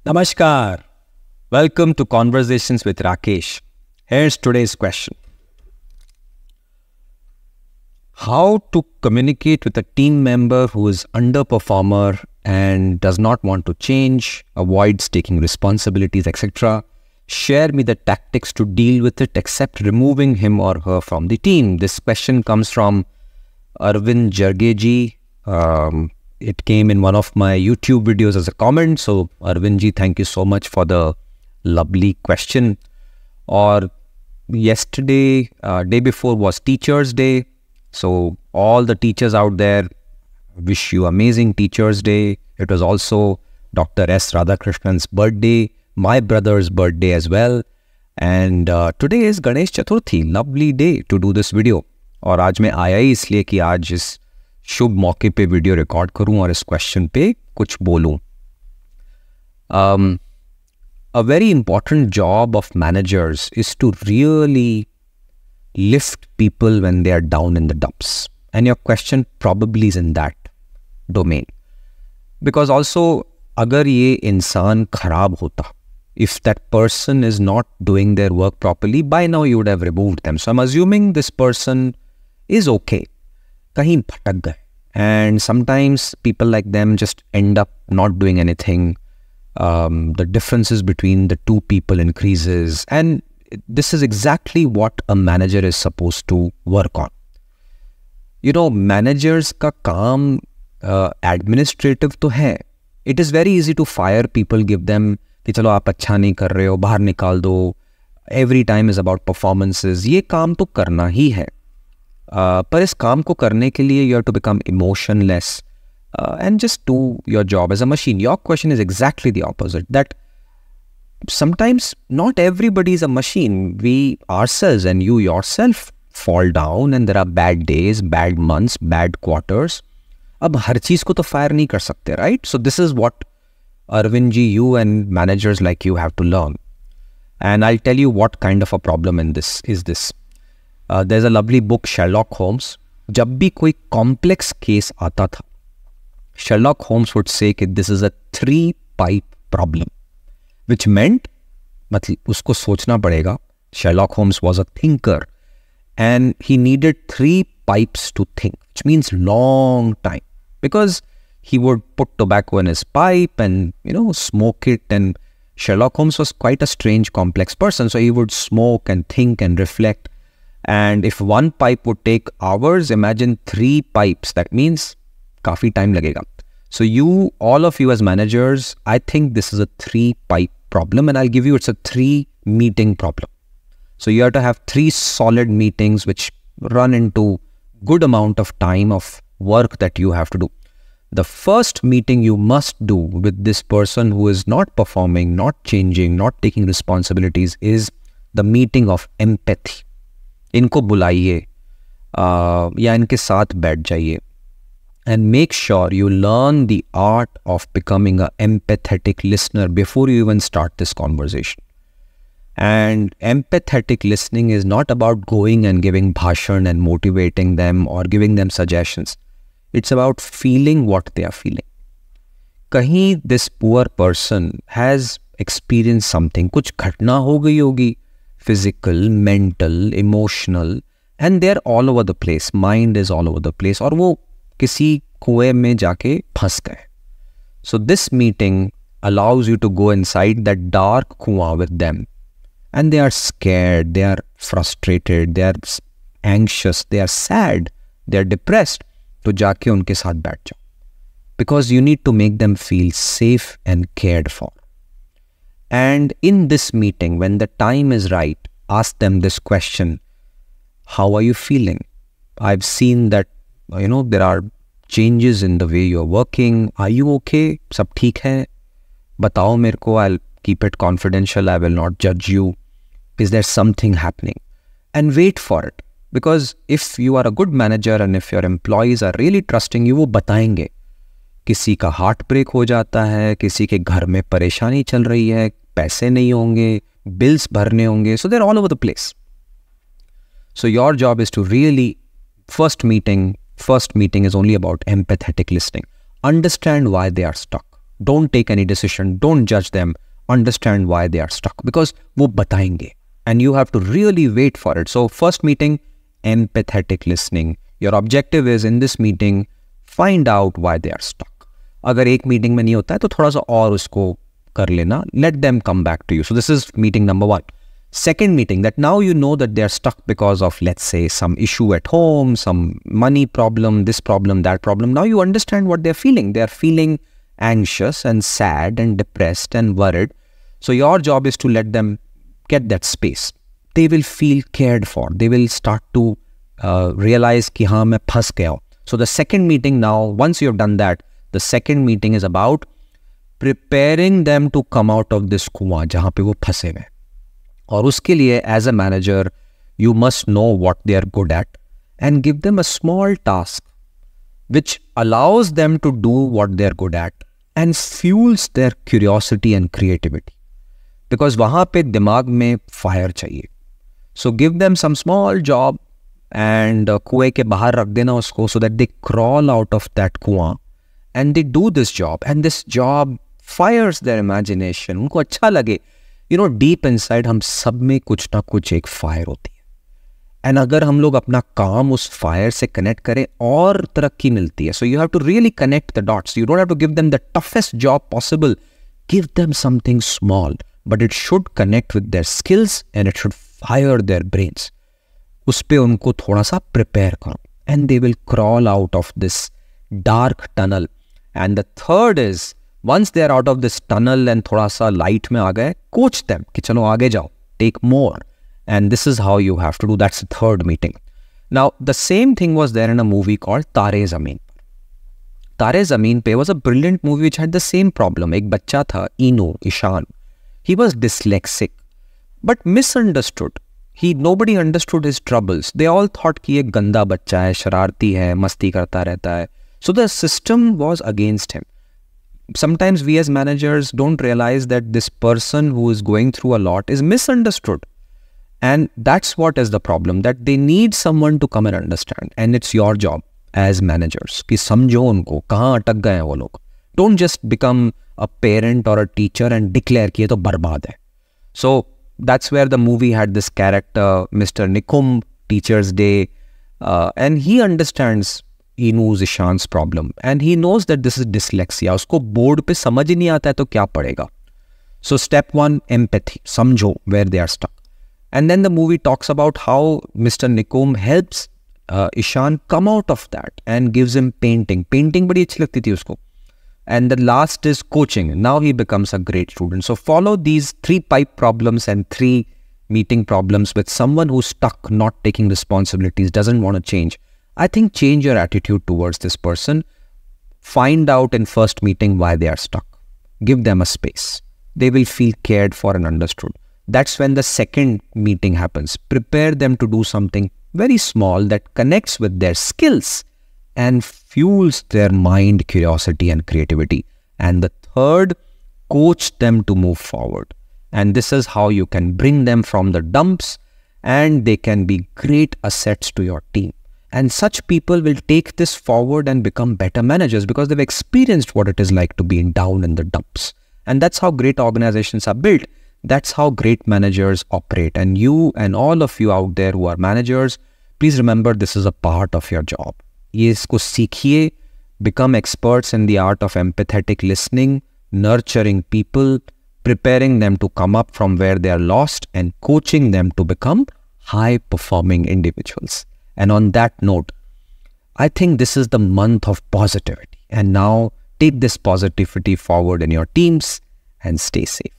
Namaskar. Welcome to Conversations with Rakesh. Here's today's question. How to communicate with a team member who is underperformer and does not want to change, avoids taking responsibilities, etc. Share me the tactics to deal with it except removing him or her from the team. This question comes from Arvind Jargeji. It came in one of my YouTube videos as a comment. So Arvindji, thank you so much for the lovely question. Or yesterday, day before was Teachers Day. So all the teachers out there, wish you amazing Teachers Day. It was also Dr. S. Radhakrishnan's birthday, my brother's birthday as well. And today is Ganesh Chaturthi, lovely day to do this video. और आज मैं आया ही इसलिए कि आज इस शुभ मौके पे वीडियो रिकॉर्ड करूं और इस क्वेश्चन पे कुछ बोलूं. A very important job of managers is to really lift people when they are down in the dumps. And your question probably is in that domain. Because also, अगर ये इंसान खराब होता, if that person is not doing their work properly, by now you would have removed them. So I'm assuming this person is okay. कहीं भटक गए. And sometimes people like them just end up not doing anything. The differences between the two people increases. And this is exactly what a manager is supposed to work on. You know, managers का काम administrative तो है. It is very easy to fire people, give them कि चलो आप अच्छा नहीं कर रहे हो, बाहर निकाल दो. Every time is about performances. ये काम तो करना ही है. पर इस काम को करने के लिए you have to become emotionless and just do your job as a machine. Your question is exactly the opposite. That sometimes not everybody is a machine. We ourselves and you yourself fall down and there are bad days, bad months, bad quarters. अब हर चीज को तो fire नहीं कर सकते, right? So this is what Arvindji, you and managers like you have to learn. And I'll tell you what kind of a problem in this is this. There's a lovely book, Sherlock Holmes. जब भी कोई complex case आता था, Sherlock Holmes would say कि this is a 3-pipe problem, which meant मतलब उसको सोचना पड़ेगा. Sherlock Holmes was a thinker and he needed 3 pipes to think, which means long time, because he would put tobacco in his pipe and, you know, smoke it. And Sherlock Holmes was quite a strange, complex person. So he would smoke and think and reflect. And if one pipe would take hours, imagine 3 pipes. That means काफी time लगेगा. So you, all of you as managers, I think this is a 3-pipe problem, and I'll give you it's a 3-meeting problem. So you have to have 3 solid meetings which run into good amount of time of work that you have to do. The first meeting you must do with this person who is not performing, not changing, not taking responsibilities is the meeting of empathy. इनको बुलाइए या इनके साथ बैठ जाइए and make sure you learn the art of becoming an empathetic listener before you even start this conversation. And empathetic listening is not about going and giving bhashan and motivating them or giving them suggestions. It's about feeling what they are feeling. कहीं this poor person has experienced something, कुछ घटना हो गई होगी, physical, mental, emotional, and they're all over the place. Mind is all over the place. और वो किसी कुएं में जाके फंस गए. So this meeting allows you to go inside that dark कुआं with them. And they are scared, they are frustrated, they are anxious, they are sad, they are depressed. तो जाके उनके साथ बैठ जाओ. Because you need to make them feel safe and cared for. And in this meeting, when the time is right, ask them this question. How are you feeling? I've seen that, you know, there are changes in the way you're working. Are you okay? सब ठीक है? बताओ मेरे को. I'll keep it confidential. I will not judge you. Is there something happening? And wait for it. Because if you are a good manager and if your employees are really trusting you, वो बताएंगे. किसी का heart break हो जाता है, किसी के घर में परेशानी चल रही है, पैसे नहीं होंगे, bills भरने होंगे. So they're all over the place. So your job is to really, first meeting is only about empathetic listening. Understand why they are stuck. Don't take any decision. Don't judge them. Understand why they are stuck, because वो बताएंगे and you have to really wait for it. So first meeting, empathetic listening. Your objective is in this meeting, find out why they are stuck. अगर एक meeting में नहीं होता है तो थोड़ा सा और उसको कर लेना. Let them come back to you. So this is meeting number 1. Second meeting, that now you know that they're stuck because of, let's say, some issue at home, some money problem, this problem, that problem. Now you understand what they're feeling. They're feeling anxious and sad and depressed and worried. So your job is to let them get that space. They will feel cared for. They will start to realize कि हाँ मैं फंस गया हूँ. So the second meeting now, once you have done that, the second meeting is about preparing them to come out of this कुआं जहाँ पे वो फंसे हुए. और उसके लिए as a manager, you must know what they are good at and give them a small task which allows them to do what they are good at and fuels their curiosity and creativity. Because वहाँ पे दिमाग में fire चाहिए. So give them some small job and कुएं के बाहर रख देना उसको so that they crawl out of that कुआं and they do this job, and this job fires their imagination. उनको अच्छा लगे. You know, deep inside हम सब में कुछ ना कुछ एक फायर होती है. एंड अगर हम लोग अपना काम उस फायर से कनेक्ट करें और तरक्की मिलती है. So you have to really connect the dots. You don't have to give them the toughest job possible. Give them something small, but it should connect with their skills and it should fire their brains. उस पर उनको थोड़ा सा prepare करो and they will crawl out of this dark tunnel. And the third is, once they are out of this tunnel and थोड़ा सा light में आ गए, coach them कि चलो आगे जाओ, take more. And this is how you have to do. That's the third meeting. Now, the same thing was there in a movie called Tare Zameen. Tare Zameen Pe was a brilliant movie which had the same problem. एक बच्चा था, Ishan. He was dyslexic, but misunderstood. Nobody understood his troubles. They all thought कि एक गंदा बच्चा है, शरारती है, मस्ती करता रहता है. So the system was against him. Sometimes we as managers don't realize that this person who is going through a lot is misunderstood. And that's what is the problem, that they need someone to come and understand. And it's your job as managers कि समझो उनको कहाँ अटक गए हैं वो लोग. Don't just become a parent or a teacher and declare कि ये तो बर्बाद है. So that's where the movie had this character, Mr. Nikum, Teacher's Day, and he understands Inu's Ishan's problem and he knows that this is dyslexia. उसको board पे समझ ही नहीं आता है तो क्या पढ़ेगा. So step 1, empathy. समझो where they are stuck. And then the movie talks about how Mr. Nikum helps Ishan come out of that and gives him painting. Painting बड़ी अच्छी लगती थी उसको. And the last is coaching. Now he becomes a great student. So follow these 3 pipe problems and 3 meeting problems with someone who's stuck, not taking responsibilities, doesn't want to change. I think change your attitude towards this person. Find out in first meeting why they are stuck. Give them a space. They will feel cared for and understood. That's when the second meeting happens. Prepare them to do something very small that connects with their skills and fuels their mind, curiosity and creativity. And the third, coach them to move forward. And this is how you can bring them from the dumps and they can be great assets to your team. And such people will take this forward and become better managers because they've experienced what it is like to be down in the dumps. And that's how great organizations are built. That's how great managers operate. And you and all of you out there who are managers, please remember this is a part of your job. ये इसको सीखिए, become experts in the art of empathetic listening, nurturing people, preparing them to come up from where they are lost and coaching them to become high-performing individuals. And on that note, I think this is the month of positivity. And now take this positivity forward in your teams and stay safe.